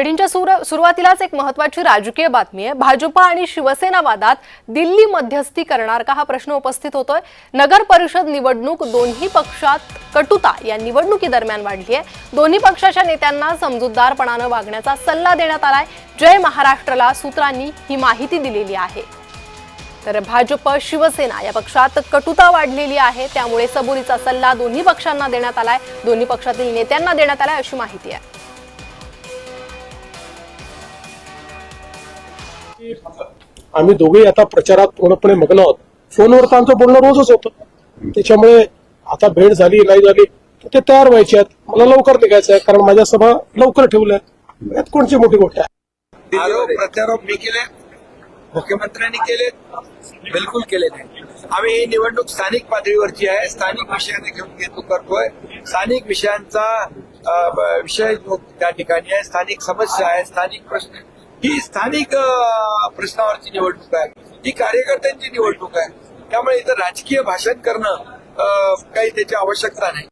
मीटिंगच्या सुरुवातीलाच एक महत्त्वाची राजकीय बातमी आहे। भाजपा आणि शिवसेना वादात दिल्ली मध्यस्थी करणार का हा प्रश्न उपस्थित होतोय। नगर परिषद निवडणूक दोन्ही पक्षात कटुता या निवडणुकीदरम्यान वाढली आहे। दोन्ही पक्षाच्या नेत्यांना समजूतदारपणाने वागण्याचा सल्ला देण्यात आलाय। जय महाराष्ट्रला सूत्रांनी ही माहिती दिलेली आहे। तर भाजप शिवसेना या पक्षात कटुता वाढलेली आहे, त्यामुळे सबुरीचा सल्ला दोन्ही पक्षांना देण्यात आलाय। दोन्ही पक्षातील नेत्यांना देण्यात आलाय अशी माहिती आहे। आम्ही दोघेही आता प्रचारात पूर्णपणे मग्न आहोत। फोनवर तर आमचं बोलणं रोजच होतं, त्याच्यामुळे आता भेट झाली नाही झाली तर ते तयार व्हायचे आहेत। मला लवकर निघायचं आहे, कारण माझ्या सभा लवकर ठेवल्या यात कोणती मोठी गोष्ट आहे। आरोप प्रत्यारोप मी केले, मुख्यमंत्र्यांनी केले, बिलकुल केले नाही। आम्ही ही निवडणूक स्थानिक पातळीवरची आहे, स्थानिक विषयाने घेऊन करतोय। स्थानिक विषयांचा विषय त्या ठिकाणी आहे, स्थानिक समस्या आहे, स्थानिक प्रश्न, ही स्थानिक प्रश्नावरची निवडणूक आहे, ही कार्यकर्त्यांची निवडणूक आहे। त्यामुळे इथं राजकीय भाषण करणं काही त्याची आवश्यकता नाही।